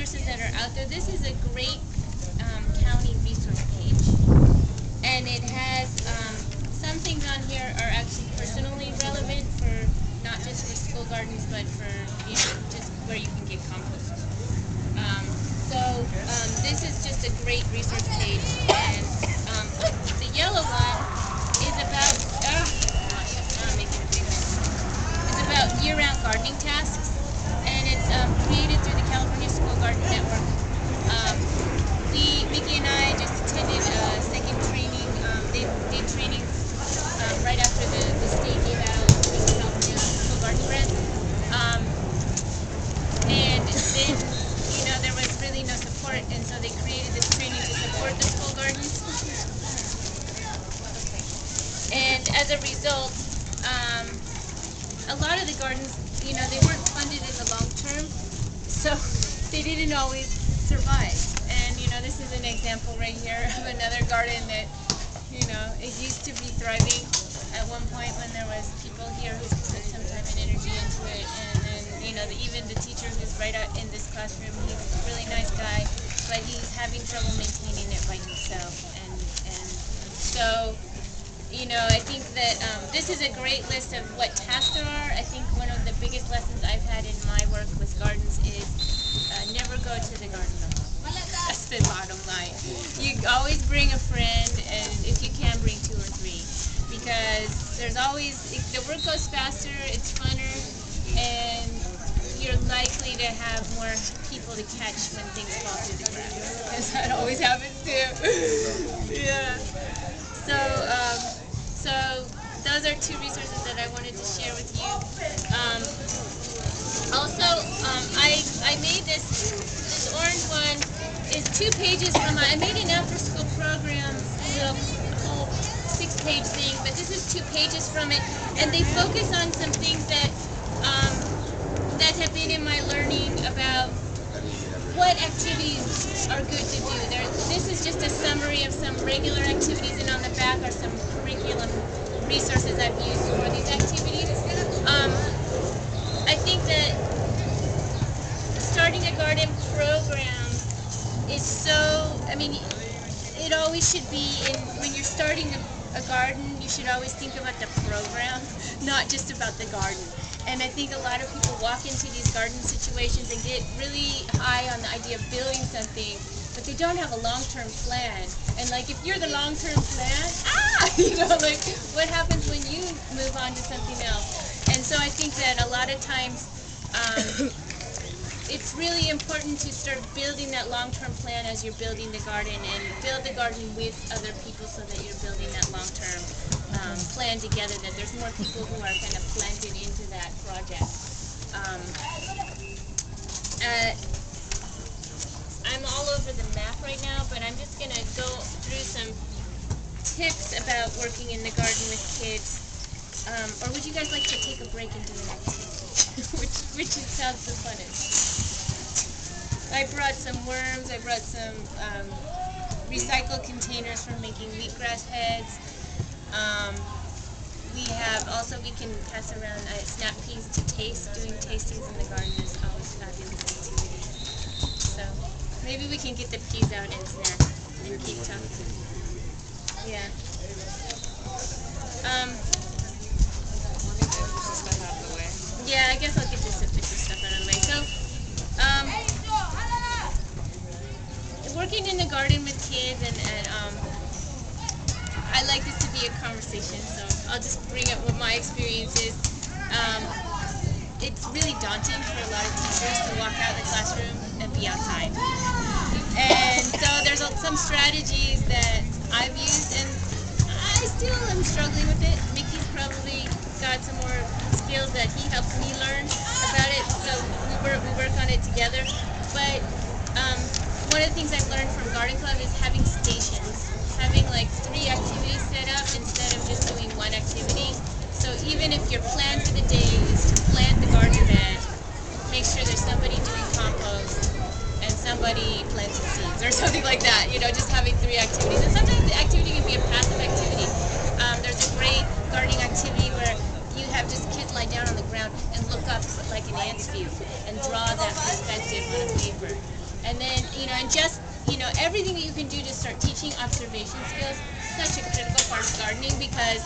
resources that are out there. This is a great county resource page, and it has some things on here are actually personally relevant for not just for school gardens, but for just where you can get compost. This is just a great resource page, and the yellow one is about it's about year-round gardening tasks, and it's created through the California School Garden Network. Mickey and I just attended a second training. They did training right after the state gave out the California School Garden grant. And then, there was really no support, and so they created this training to support the school gardens. And as a result, a lot of the gardens, they weren't funded in the long term, so they didn't always survive. And, this is an example right here of another garden that, it used to be thriving at one point when there was people here who put some time and energy into it. And then, even the teacher who's right out in this classroom, he's a really nice guy, but he's having trouble maintaining it by himself. And so, I think that this is a great list of what tasks there are. I think one of the biggest lessons I've had in my work with gardens is never go to the garden alone. That's the bottom line. You always bring a friend, and if you can, bring 2 or 3, because there's always, the work goes faster, it's funner, and you're likely to have more people to catch when things fall through the cracks, because that always happens too. Yeah. So those are 2 resources that I wanted to share with you. I made this orange one is 2 pages from I made an after-school program, little whole 6-page thing, but this is 2 pages from it, and they focus on some things that have been in my learning about what activities are good to do. This is just a summary of some regular activities, and on the back are some curriculum resources I've used for these activities. I think that starting a garden program is it always should be when you're starting a garden, you should always think about the program, not just about the garden. And I think a lot of people walk into these garden situations and get really high on the idea of building something, but they don't have a long-term plan. And if you're the long-term plan, what happens when you move on to something else? And so I think that a lot of times it's really important to start building that long-term plan as you're building the garden, and build the garden with other people so that you're building that long-term plan together, that there's more people who are kind of planted into that project. I'm all over the map right now, but I'm just going to go through some tips about working in the garden with kids. Or would you guys like to take a break and do an activity? which sounds the funnest. I brought some worms. I brought some recycled containers for making wheatgrass heads. We can pass around snap peas to taste. Doing tastings in the garden is always fabulous activity. So maybe we can get the peas out and snack and keep talking. Yeah. Yeah, I guess I'll get this official stuff out of the way. So, working in the garden with kids, and I like this to be a conversation, so I'll just bring up what my experience is. It's really daunting for a lot of teachers to walk out of the classroom and be outside. And so there's some strategies that I've used, and I still am struggling with it. Mickey's probably got some more skills that he helps me learn about it, so we work on it together. But one of the things I've learned from Garden Club is having stations, having 3 activities set up instead of just doing 1 activity. So even if your plan for the day is to plant the garden bed, make sure there's somebody doing compost and somebody planting seeds or something like that. Just having 3 activities. And sometimes the activity can be a passive activity. There's a great gardening activity where you have just kids lie down on the ground and look up like an ant's view and draw that perspective on a paper. And then, and just, everything that you can do to start teaching observation skills, such a critical part of gardening because,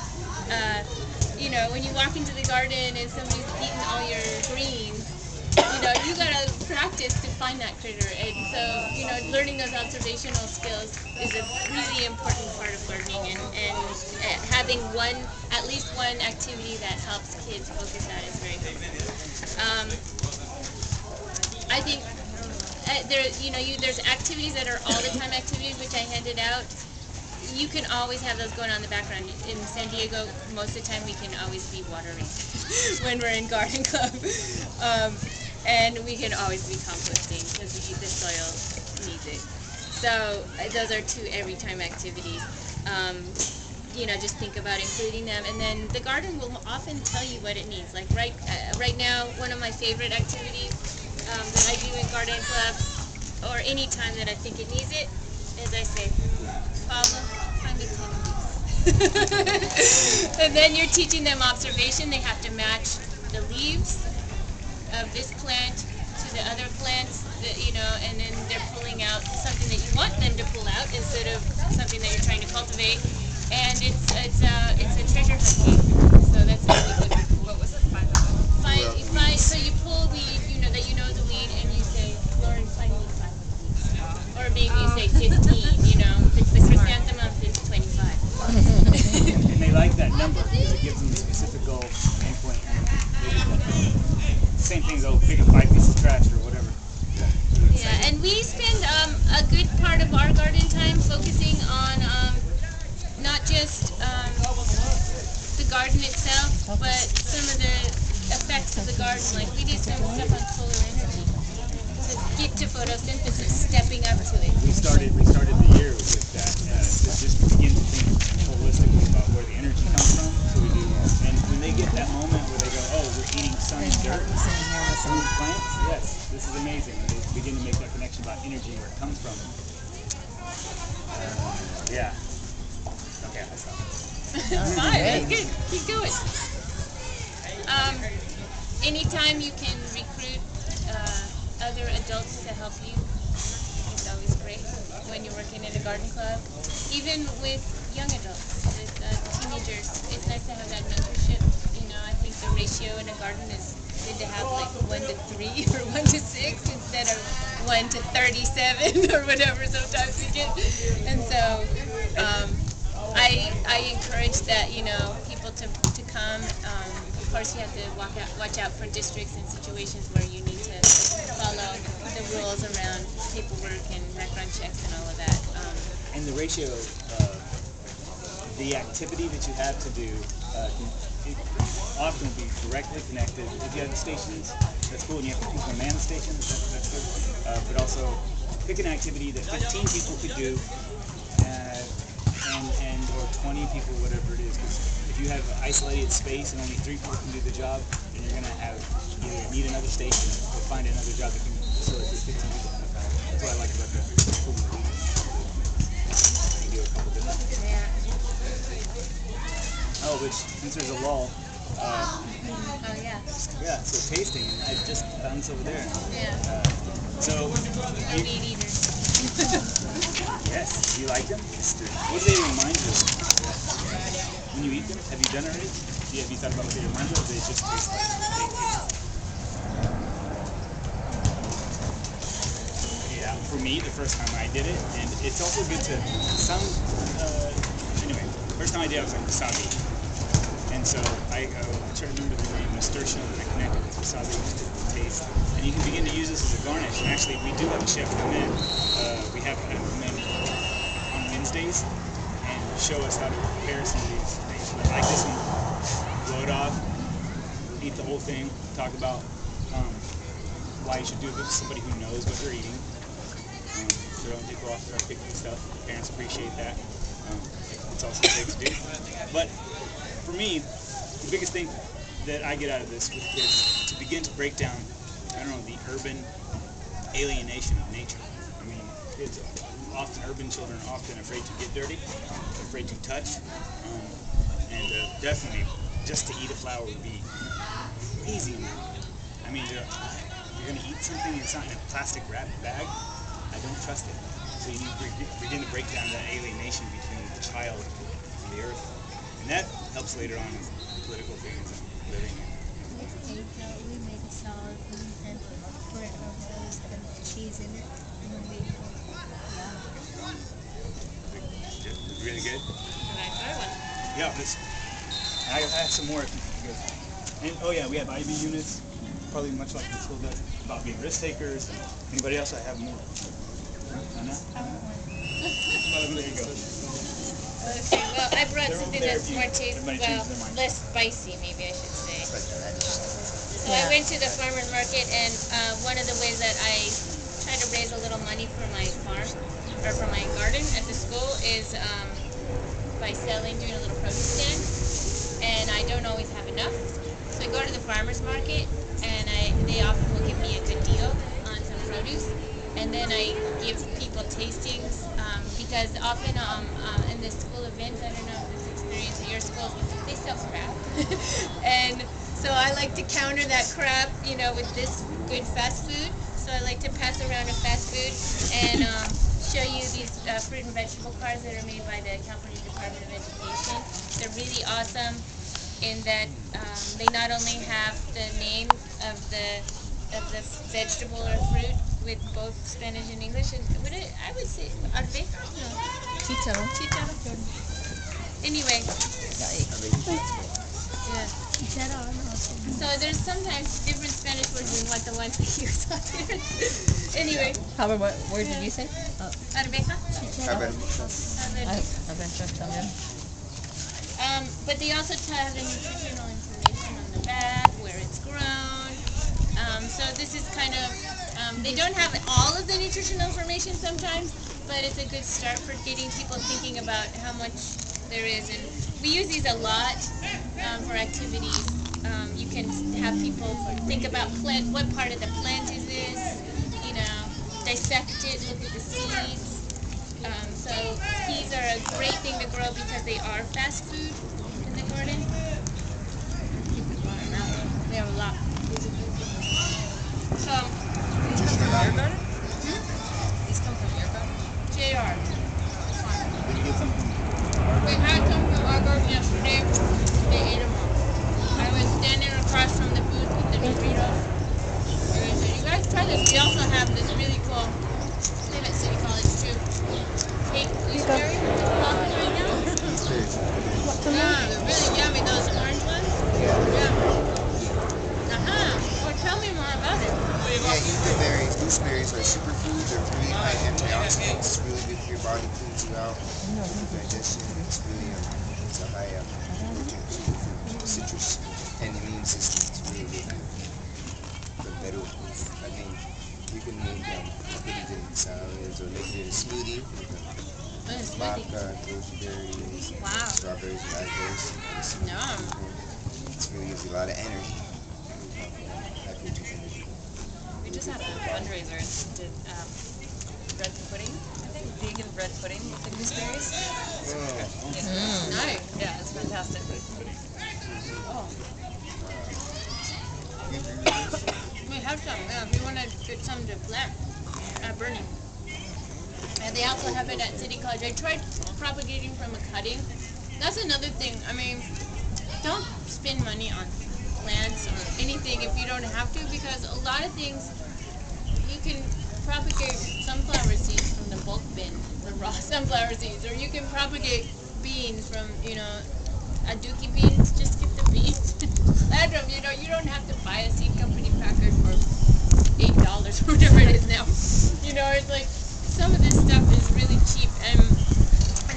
when you walk into the garden and somebody's eating all your greens, you gotta practice to find that critter. And so, learning those observational skills is a really important part of gardening, and having at least one activity that helps kids focus that is very helpful. I think there's activities that are all the time activities, which I handed out. You can always have those going on in the background. In San Diego, most of the time we can always be watering when we're in garden club. And we can always be composting because the soil needs it. So those are 2 every time activities. Just think about including them, and then the garden will often tell you what it needs. Like right now, one of my favorite activities that I do in garden club, or any time that I think it needs it, is I say, Pablo, find me 10 leaves. And then you're teaching them observation. They have to match the leaves of this plant to the other plants, and then they're pulling out something that you want them to pull out instead of something that you're trying to cultivate. And it's a treasure hunt game. So that's really good. What was it? So you pull a weed, that you know the weed, and you say, Lauren, find me 5 leaves. Or maybe you say 15. If it's the chrysanthemum, it's 25. And they like that number because it gives them a specific goal, aim point, and same thing though, pick up 5 pieces of trash or whatever. Yeah, and we spend a good part of our garden time focusing on not just the garden itself, but some of the effects of the garden. Like we do some stuff on solar energy to get to photosynthesis, stepping up to it. We started the year with that to just begin to think holistically about where the energy comes from. So we do, and when they get that moment where they go, "Oh, we're eating sunny dirt, sunny plants." Yes, this is amazing. And they begin to make that connection about energy and where it comes from. Yeah. Okay, I stop. Fine, that's good. Keep going. Anytime you can recruit other adults to help you, it's always great when you're working in a garden club. Even with young adults, with teenagers, it's nice to have that mentorship. I think the ratio in a garden is good to have like 1 to 3 or 1 to 6 instead of 1 to 37 or whatever sometimes we get. And so I encourage that, people to come. Of course, you have to watch out for districts and situations where you need to follow the rules around paperwork and background checks and all of that. And the ratio, the activity that you have to do can often be directly connected. If you have the stations, that's cool, and you have the people man the stations, that's good. But also, pick an activity that 15 people could do, and or 20 people, whatever it is. Because if you have isolated space and only 3 people can do the job, then you're going to have either need another station or find another job that can facilitate 15 people. That's what I like about the pulling the lead. You can do a couple different. Oh, which since there's a lull. Oh yeah. Yeah, so tasting. I just found this over there. Yeah. So. No meat eaters. Yes. Do you like them? What do they remind you of? When you eat them, have you done it already? Have you thought about what they remind you of? Or do they just taste like they taste? Yeah, for me, the first time I did it, and it's also good to anyway, first time I did it, I was like wasabi. And so I try to remember the name, nasturtium, and I connected with wasabi, which is the taste. And you can begin to use this as a garnish. And actually, we do have a chef come in. We have him come in on Wednesdays and show us how to prepare some of these things. But I like this one, blow it off, eat the whole thing, talk about why you should do it with somebody who knows what they're eating. So don't take off start picking stuff. Parents appreciate that. It's also great to do. But for me, the biggest thing that I get out of this with kids to begin to break down, the urban alienation of nature. I mean, kids, urban children are often afraid to get dirty, afraid to touch, and definitely just to eat a flower would be easy. I mean, you're going to eat something that's not in a plastic wrapped bag. I don't trust it. So you need to begin to break down that alienation between the child and the earth. And that helps later on with political things and living. We made a salad and put those and cheese in it. And then we, Really good? Can I try one? Yeah, I have some more if you guys. And oh yeah, we have IB units, probably much like the school does, about being risk takers. Anybody else? I have more. Anna? Well, there you go. Okay, well, I brought They're something over there that's if you- more taste, everybody well, changes their mind. less spicy, maybe I should say. So Yeah. I went to the farmer's market, and one of the ways that I try to raise a little money for my farm, or for my garden at the school, is by doing a little produce stand. And I don't always have enough, so I go to the farmer's market, and they often will give me a good deal on some produce. And then I give people tastings, because often in the school events, I don't know if this experience at your school, they sell crap. And so I like to counter that crap, with this good fast food. So I like to pass around a fast food and show you these fruit and vegetable cards that are made by the California Department of Education. They're really awesome in that they not only have the name of the vegetable or fruit with both Spanish and English, and I would say arveja? No. Chicharo. Chicharo. Anyway. Yeah. Chicharo, no. So there's sometimes different Spanish words than what the ones they use out there. Anyway, Robert, what word did you say? arveja? Chicharo. Adventure también. But they also have the nutritional information on the back, where it's grown. So this is kind of, they don't have all of the nutritional information sometimes, but it's a good start for getting people thinking about how much there is. And we use these a lot for activities. You can have people think about what part of the plant is this, dissect it, look at the seeds. So peas are a great thing to grow because they are fast food in the garden. They have a lot. So, These come from your garden? These come from your garden? JR. Did you get something? We had some from our garden yesterday. They ate them all. I was standing across from the booth with the Doritos. And I said, you guys try this. We also have this really cool thing at City College too. Cake gooseberry. Popping right now. Yeah, they're really yummy. Those orange ones. Yeah. Well, tell me more about it. Yeah, gooseberries are superfoods. They're really high antioxidants. It's really good for your body, cleans you out, good digestion. It's really it's a high protein superfood, citrus, and immune system. It's really good for better. I mean, you can make put it in salads or make it in a smoothie. Maca, gooseberries, Wow. strawberries, raspberries. Yum. It's really gives you a lot of energy. High protein energy. We just had a fundraiser and did bread pudding, I think. Vegan bread pudding with the gooseberries. Nice. Yeah, it's fantastic. We have some. Yeah, if you want to get some to plant at Bernie. And they also have it at City College. I tried propagating from a cutting. That's another thing. I mean, don't spend money on plants or anything if you don't have to, because a lot of things you can propagate sunflower seeds from the bulk bin, the raw sunflower seeds, or you can propagate beans from, aduki beans. Just get the beans. Plant them. You don't have to buy a seed company package for $8 or whatever it is now. It's like some of this stuff is really cheap, and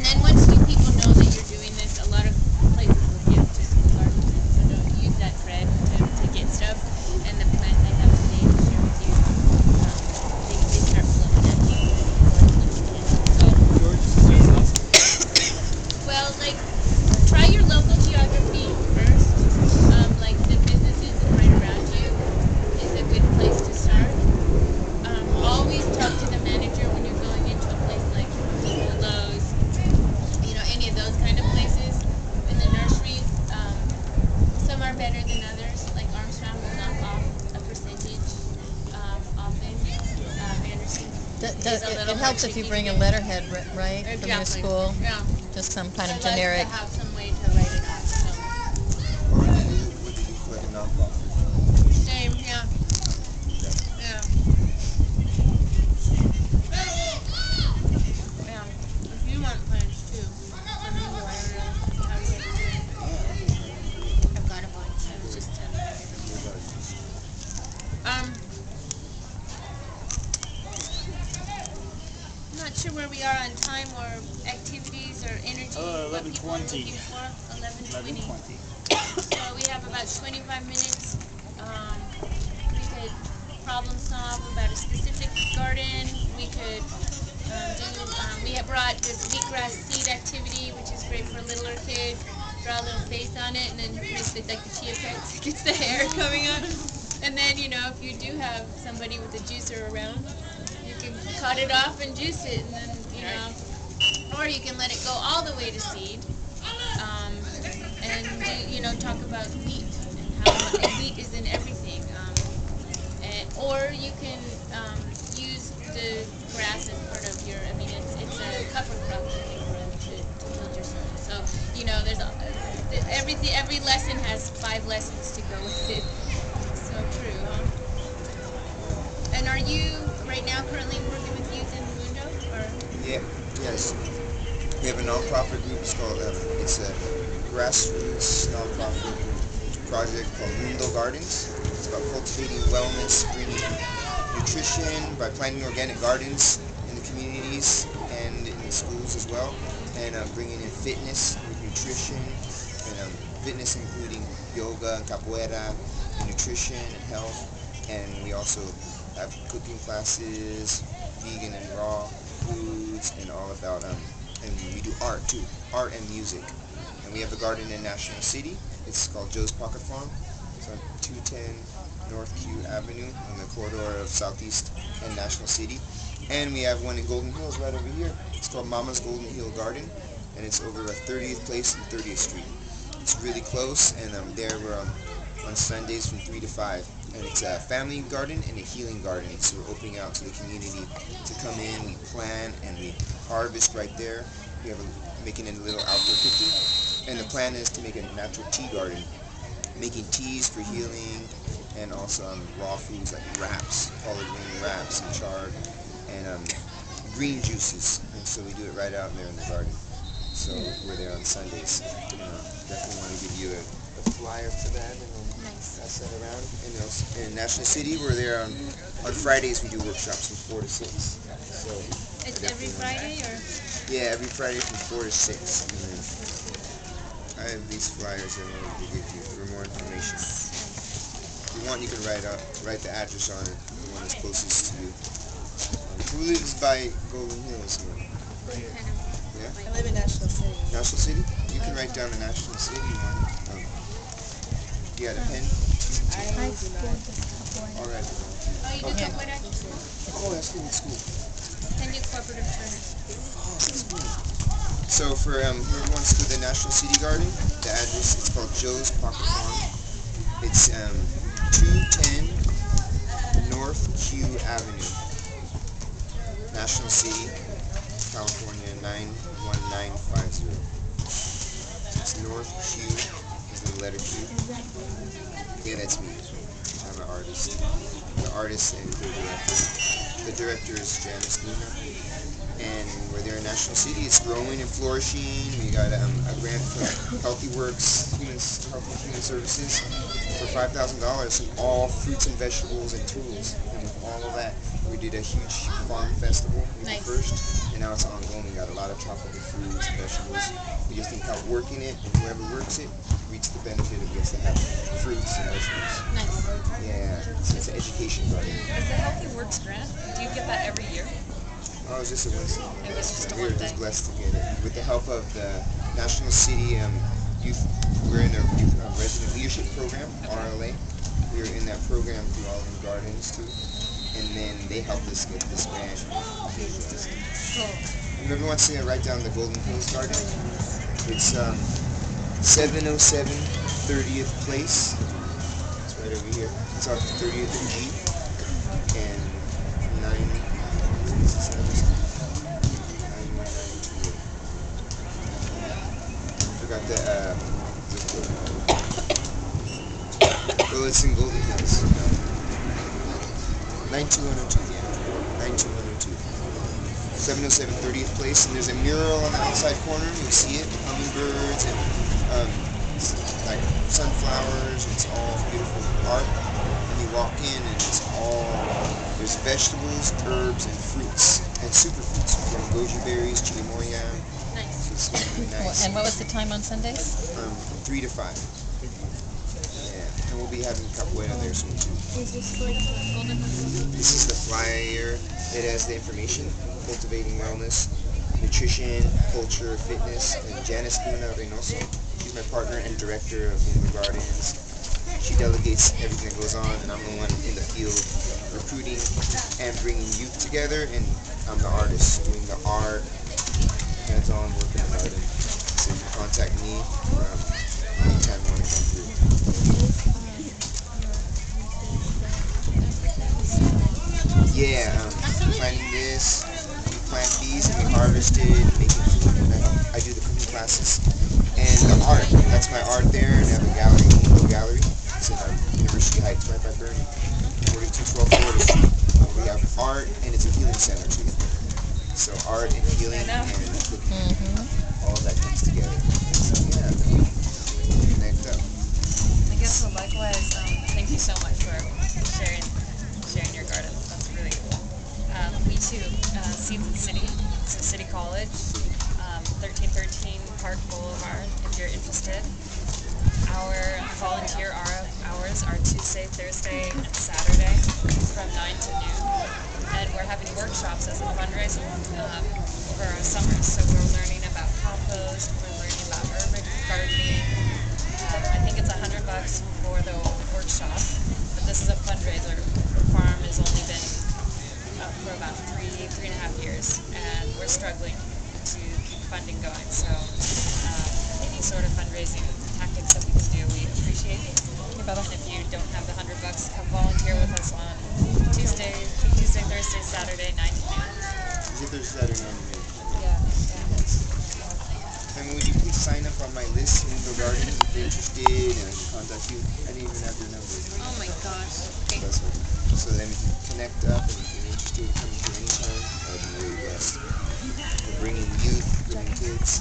then once people know that you're doing this, a lot of places will give to school gardens, and so don't use that thread to get stuff, and the plant they have today to share with you, they start flowing at you. Well, try your local geography first. Like the businesses right around you is a good place is a little It helps more if you tricky bring to a get. letterhead, right, from your Exactly. school? Yeah. Just some kind of I'd like generic. to have some way to write it off. So. What would you do? Would you do for like a nonprofit? Same, yeah. Yeah. Yeah. If you want plans too, let me know. I don't know how you do it. I've got a bunch. I was just telling you. I'm not sure where we are on time or activities or energy. What people are 11:20. looking for. 11:20. 11:20. So we have about 25 minutes. We could problem solve about a specific garden. We could we have brought this wheatgrass seed activity, which is great for littler kids. Draw a little face on it and then make the, like the chia pets, gets the hair coming up. And then, if you do have somebody with a juicer around, you can cut it off and juice it, and then, or you can let it go all the way to seed. And talk about wheat and how wheat is in everything. Or you can use the grass as part of your. I mean, it's a cover crop that you run to build your soil. So there's every lesson has 5 lessons to go with it. So true, huh? And are you right now currently working with youth in Mundo, or? Yeah. Yes. We have a nonprofit group. It's a grassroots nonprofit project called Mundo Gardens. It's about cultivating wellness, bringing nutrition by planting organic gardens in the communities and in the schools as well, and bringing in fitness with nutrition, and fitness including yoga, capoeira, and nutrition and health. And we also have cooking classes, vegan and raw foods, and all about and we do art too, art and music. And we have a garden in National City. It's called Joe's Pocket Farm. It's on 210 North Q Avenue on the corridor of Southeast and National City. And we have one in Golden Hills right over here. It's called Mama's Golden Hill Garden, and it's over at 30th Place and 30th Street. It's really close, and there we're on Sundays from 3 to 5. And it's a family garden and a healing garden. So we're opening out to the community to come in. We plant and we harvest right there. We have making it a little outdoor cooking. And the plan is to make a natural tea garden, making teas for healing, and also raw foods like wraps, collard green wraps and chard, and green juices. And so we do it right out there in the garden. So we're there on Sundays. Definitely want to give you a flyer for that, and pass that around. And in National City, we're there on Fridays. We do workshops from 4 to 6. So It's every Friday, or? yeah, every Friday from 4 to 6. And then I have these flyers I wanted to give you for more information. If you want, you can write the address on it, the one that's closest to you. Who lives by Golden Hills here? Yeah? I live in National City. National City? You can write down the National City one. You got a pen? I scored this couple. All right. Oh, you do Okay. capoeira? Oh, that's good. It's cool. And do cooperative training. Oh, that's cool. So for whoever wants to do the National City Garden, the address, it's called Joe's Pocket Farm. It's 210 North Q Avenue, National City, California 91950. So it's North Q, is the letter Q. Yeah, that's me. I'm an artist. The artist and the director. The director is Janice Luna. And we're there in National City. It's growing and flourishing. We got a grant from Healthy Works, Health and Human Services, for $5,000 and all fruits and vegetables and tools. And with all of that, we did a huge farm festival. We did first, and now it's ongoing. We got a lot of tropical fruits and vegetables. We just need help working it, and whoever works it reaps the benefit of gets to have fruits and vegetables. Nice. Yeah, so it's an education garden. Is the Healthy Works grant, do you get that every year? Oh, it's just a one thing. It was just a We were one just thing. blessed to get it. With the help of the National City Youth, we're in a youth resident leadership program, RLA. We were in that program through all the gardens too. And then they helped us get this grant. Whoever wants to write down the Golden Hills Garden, it's 707 30th Place. It's right over here. It's off 30th and G. And 9. 92102, yeah. 92102. 707 30th Place, and there's a mural on the outside corner. You'll see it, hummingbirds and like sunflowers. It's all beautiful art. And you walk in, and there's vegetables, herbs, and fruits, and superfruits from goji berries, chirimoya. Nice. So it's really nice. And what was the time on Sundays? 3 to 5. Yeah, and we'll be having capoeira there soon too. Is this like Golden? This is the flyer. It has the information: cultivating wellness, nutrition, culture, fitness. And Janice Luna Reynoso, she's my partner and director of Mundo Gardens. She delegates everything that goes on, and I'm the one in the field recruiting and bringing youth together. And I'm the artist doing the art, hands-on work in the garden. So you can contact me anytime you want to come through. Yeah, planting this, we plant these and we harvest it, making food, and I do the cooking classes. And the art, that's my art there, and I have a gallery, Mundo Gallery. It's in University Heights, right by Bernie, 4212 Florida Street. We have art, and it's a healing center too. So art and healing and cooking, all of that comes together. So yeah, connect up. I guess so likewise, thank you so much for sharing your garden. That's really cool. We too, Seeds and City, so City College, 1313 Park Boulevard, if you're interested. Our volunteer hours are Tuesday, Thursday, and Saturday from 9 to noon. And we're having workshops as a fundraiser over our summers. So we're learning about compost, we're learning about urban gardening. I think it's $100 for the workshop, but this is a fundraiser. The farm has only been up for about 3.5 years, and we're struggling to keep funding going. So any sort of fundraising tactics that we can do, we appreciate. And if you don't have the $100, come volunteer with us on Tuesday, Thursday, Saturday, 9 to noon. Tuesday, Thursday, Saturday, 9 to noon. Yeah. And would you please sign up on my list, Mundo Gardens, if you're interested, and I can contact you. I didn't even have your number. Oh my gosh. Okay. So then we can connect up, and if you're interested in coming to anytime, I'd be really blessed. We're bringing youth, bringing kids.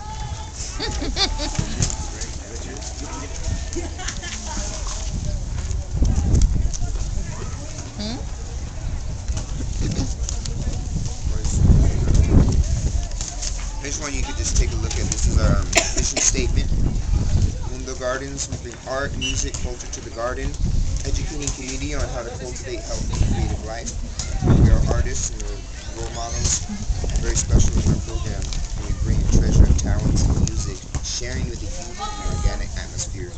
This one you could just take a look at. This is our mission statement. Mundo Gardens, we bring art, music, culture to the garden, educating community on how to cultivate healthy, creative life. We are artists and we're role models, very special in our program. And we bring a treasure of talents and music, sharing with the youth in an organic atmosphere.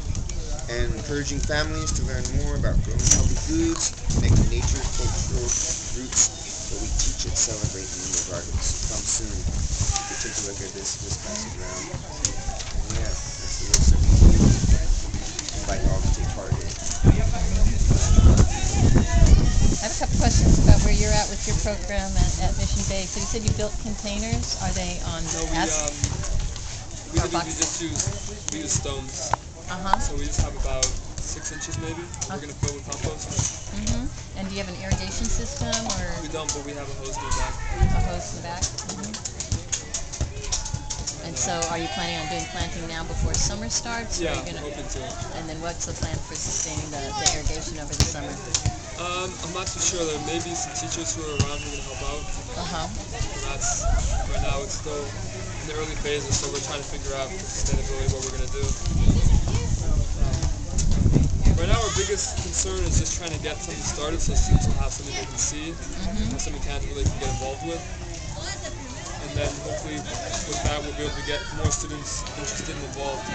And encouraging families to learn more about growing healthy foods, connecting nature, cultural roots, what we teach and celebrate in Mundo Gardens. Come soon. You can take a look at this passage around. And yeah, that's the works that we do. Invite you all to take part in it. I have a couple questions about where you're at with your program at Mission Bay. So you said you built containers. Are they on We use stones. So we just have about 6 inches maybe. We're gonna fill with compost. And do you have an irrigation system or We don't, but we have a hose in the back. a hose in the back? And so are you planning on doing planting now before summer starts? Or Yeah, are you I'm hoping to. And then what's the plan for sustaining the irrigation over the summer? I'm not too sure. There may be some teachers who are around who can help out. And that's, right now it's still in the early phases, so we're trying to figure out sustainability, what we're gonna do. Right now our biggest concern is just trying to get something started so students will have something they can see, have something tangible they can get involved with. And then hopefully with that we'll be able to get more students interested and involved.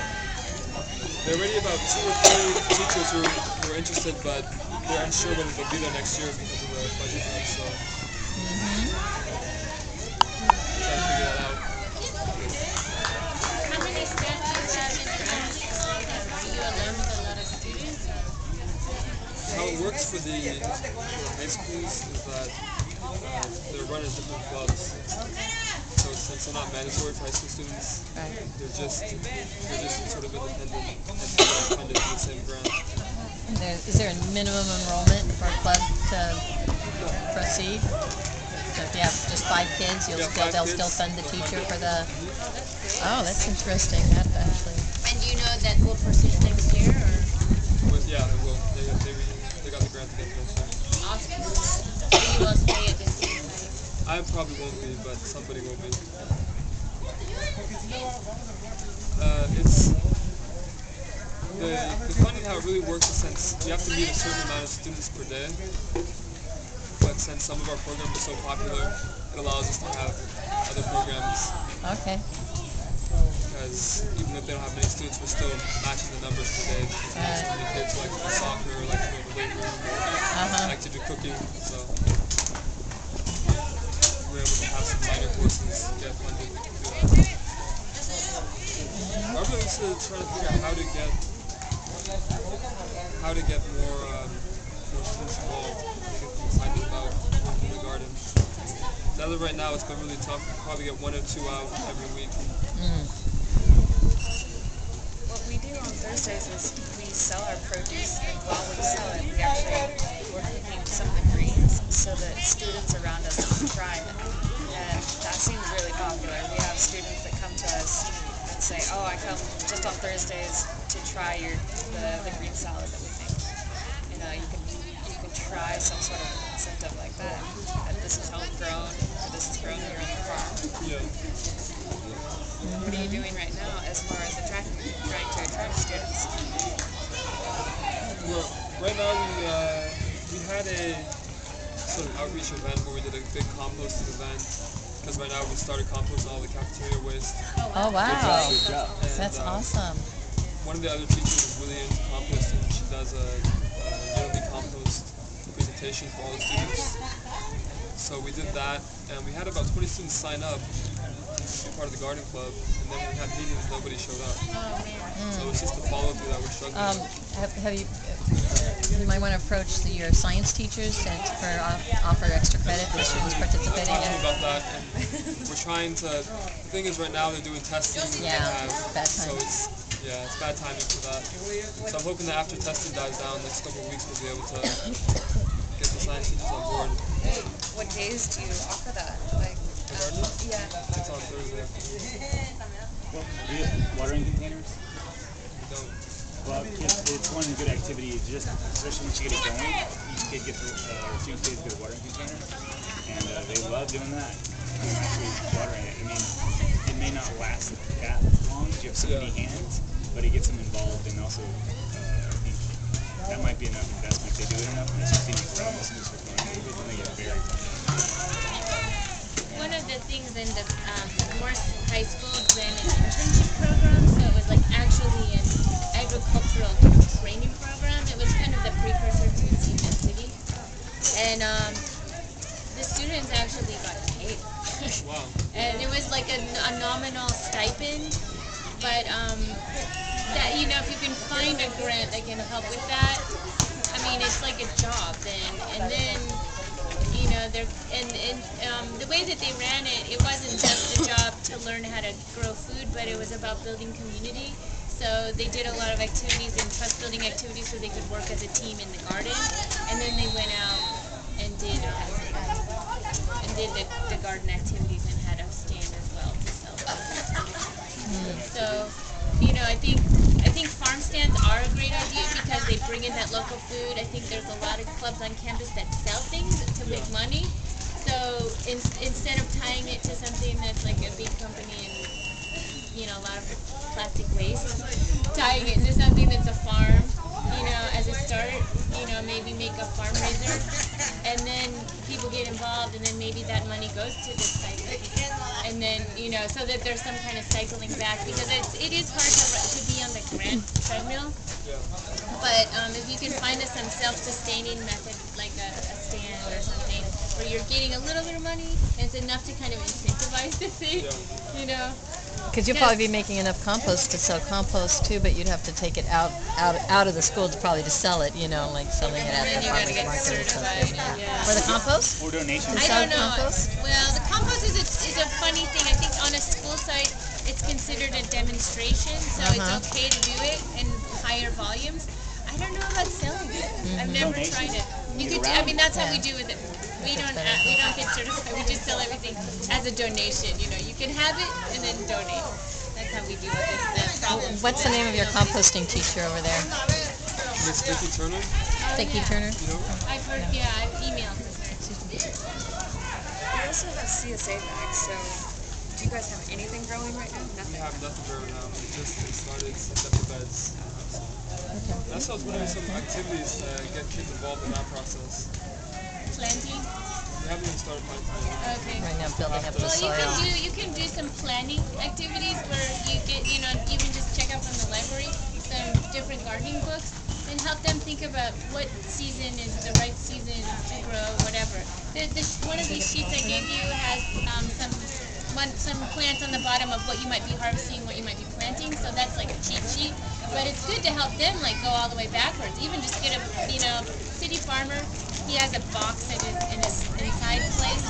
There are already about 2 or 3 teachers who are interested, but they're unsure whether they'll be there next year because of the budget thing, so trying to figure that out. How many staff do you have in your office? Are you alone with a lot of students? How it works for the high schools is that they're run in different clubs. So since they're not mandatory for high school students, they're just sort of independent and funded through the same grant. Is there a minimum enrollment for a club to proceed? So if you have just 5 kids, Yeah, they'll 5 still kids, fund the they'll fund teacher it. for the. That's great. Oh, that's interesting. That actually. And do you know that will persist next year or? But yeah, it will. They got the grant to get to next year. Awesome. So you will stay at this site. I probably won't be, but somebody will be. It's the funding, how it really works is since we have to meet a certain amount of students per day, but since some of our programs are so popular, it allows us to have other programs Okay. because even if they don't have many students, we're still matching the numbers per day. Because there's so many kids who like to do soccer, like to go to the weight room, Uh-huh. like to do cooking, so we're able to have some minor courses get funded to do that. Our goal is to try to figure out how to get more students involved, to get them excited about working in the garden. As of right now, it's been really tough. We probably get 1 or 2 out every week. What we do on Thursdays is we sell our produce, and while we sell it, we're cooking some of the greens so that students around us can try it. And that seems really popular. We have students that come to us and say, "Oh, I come just on Thursdays to try the green salad that we make." You know, you can try some sort of incentive like that. That this is homegrown, or this is grown here on the farm. Yeah. What are you doing right now as far as trying to attract students? Well, right now we had a sort of outreach event where we did a big composting event. Because right now we started composting all the cafeteria waste. Oh wow. Good job. And, That's awesome. One of the other teachers is really into composting. She does a yearly compost presentation for all the students. So we did that, and we had about 20 students sign up to be part of the garden club. And then when we had meetings, nobody showed up. Oh man. So it's just the follow-through that we're struggling with. Have you? You might want to approach your science teachers and offer extra credit for students participating. Talking In. about that, and we're trying to. The thing is, right now they're doing testing. Yeah, bad So timing. it's bad timing for that. So I'm hoping that after testing dies down, next couple of weeks we'll be able to get the science teachers on board. What days do you offer that? Like, The garden? yeah. It's on Thursday. Well, do you have watering containers? We don't. Well, it's one good activity. Just especially once you get it going, each kid gets two kids get a watering container, and they love doing that. Actually watering it. I mean, it may not last that long because you have so many hands, but it gets them involved, and also I think that might be enough investment. If they do it enough, and it's just being friends and just learning a little bit, then they get very One of the things in the Morse High School ran an internship program, so it was like actually an agricultural training program. It was kind of the precursor to Cement City, and the students actually got paid. Wow. And it was like a nominal stipend, but that, you know, if you can find a grant that can help with that, I mean, it's like a job then. And then, you know, the way that they ran it, it wasn't just a job to learn how to grow food, but it was about building community. So they did a lot of activities and trust building activities so they could work as a team in the garden. And then they went out and did the garden activities and had a stand as well to sell. So, you know, I think farm stands are a great idea because they bring in that local food. I think there's a lot of clubs on campus that sell things to make money. So instead of tying it to something that's like a big company and, you know, a lot of plastic waste, tying it to something that's a farm, you know, as a start, you know, maybe make a farm raiser, and then people get involved, and then maybe that money goes to this site, and then, you know, so that there's some kind of cycling back, because it is hard to be on the grant treadmill, but if you can find some self-sustaining method, like a stand or something, where you're getting a little bit of money, and it's enough to kind of incentivize the thing, you know. Because you'll probably be making enough compost to sell compost too, but you'd have to take it out of the school to probably to sell it, you know, like selling it at And then the you gotta farmer's get market or certified, something. yeah. For the compost? or donations. I sell don't know. compost? Well, the compost is a funny thing. I think on a school site, it's considered a demonstration, so it's okay to do it in higher volumes. I don't know about selling it. I've never Donations. tried it. You Get could. I around mean, it. that's how we do with it. We That's don't better. we don't get certified. We just sell everything as a donation. You know, you can have it and then donate. That's how we deal with this problem. What's the name of your composting teacher over there? Miss Vicky Turner, Vicky Turner? you know? I've heard, yeah, I've emailed with her. We also have CSA bags, so do you guys have anything growing right now? We Nothing. have nothing right now. We just started setting up the beds. That's why I was wondering some activities to get kids involved in that process. Planting. We haven't even started planting yet. Okay. Right now, building up the Well, soil. you can do some planning activities where you get, you know, even just check out from the library some different gardening books and help them think about what season is the right season to grow whatever. One of these sheets I gave you has some plants on the bottom of what you might be harvesting, what you might be planting. So that's like a cheat sheet. But it's good to help them like go all the way backwards. Even just get a, you know, city farmer. He has a box in his inside place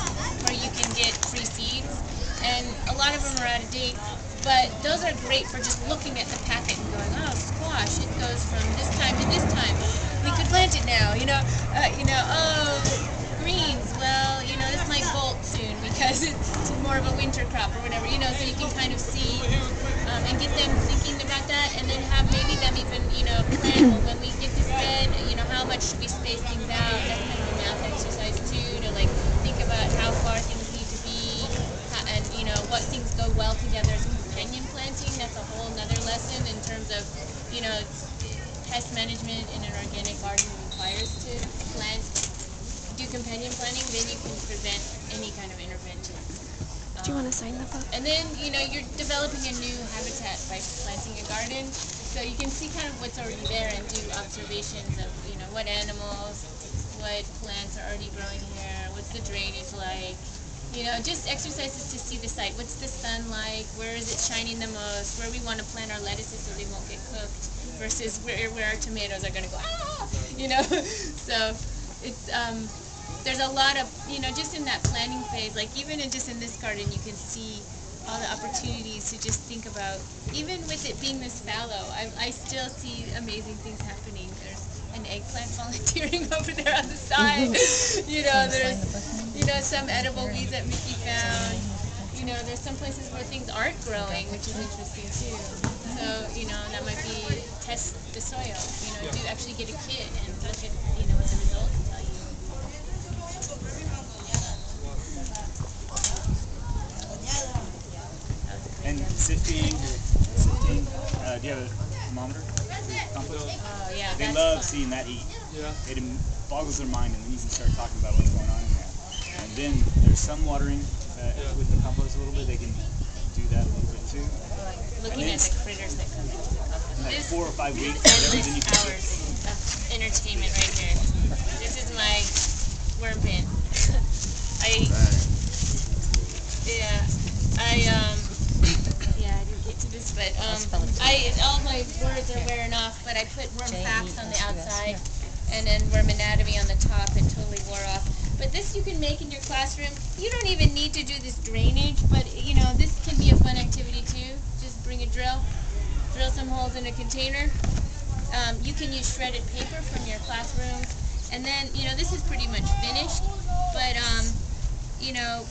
where you can get free seeds, and a lot of them are out of date. But those are great for just looking at the packet and going, oh, squash, it goes from this time to this time. We could plant it now, you know. Oh, greens, well, you know, this might bolt soon because it's more of a winter crop or whatever, you know. So you can kind of see and get them thinking about that, and then have maybe them even, you know, plan, well, when we get this bed, you know, how much should we space things out? That's kind of a math exercise too, to like think about how far things need to be, and you know, what things go well together. Companion planting, that's a whole nother lesson in terms of, you know, pest management in an organic garden requires to do companion planting, then you can prevent any kind of intervention. Do you want to sign the book? And then, you know, you're developing a new habitat by planting a garden, so you can see kind of what's already there and do observations of, you know, what animals, what plants are already growing here, what's the drainage like, you know, just exercises to see the site. What's the sun like? Where is it shining the most? Where we want to plant our lettuces so they won't get cooked versus where our tomatoes are going to go, ah, you know. So it's, there's a lot of, you know, just in that planning phase, like even just in this garden, you can see all the opportunities to just think about, even with it being this fallow, I still see amazing things happening. There's an eggplant volunteering over there on the side. You know, there's, you know, some edible weeds that Mickey found. You know, there's some places where things aren't growing, which is interesting too. So, you know, that might be test the soil. You know, do actually get a kit and look at, you know, what the results tell you. And sifting, do you have a thermometer? Compost? Oh, yeah, They that's love fun. seeing that eat. Yeah. It boggles their mind, and then you can start talking about what's going on in there. And then there's some watering with the compost a little bit. They can do that a little bit too. Looking at the critters that come into the compost. And like This 4 or 5 weeks, is whatever, then you endless can hours of entertainment right here. This is my worm bin. Yeah, I didn't get to this, but all my words are wearing off, but I put worm facts on the outside and then worm anatomy on the top. It totally wore off. But this you can make in your classroom. You don't even need to do this drainage, but you know, this can be a fun activity too. Just bring a drill some holes in a container. You can use shredded paper from your classroom, and then, you know, this is pretty much finished, but you know,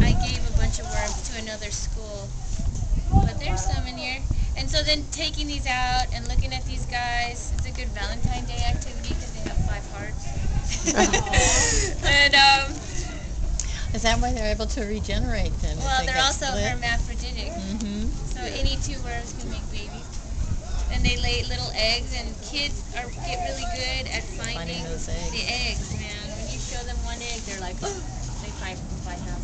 I gave a bunch of worms to another school, but there's some in here. And so then taking these out and looking at these guys, it's a good Valentine's Day activity because they have 5 hearts. And Is that why they're able to regenerate then? if well, they they're get also split? hermaphroditic, Mhm. so any 2 worms can make babies. And they lay little eggs, and kids get really good at finding Finding those eggs. the eggs, man. When you show them one egg, they're like, oh, they find out.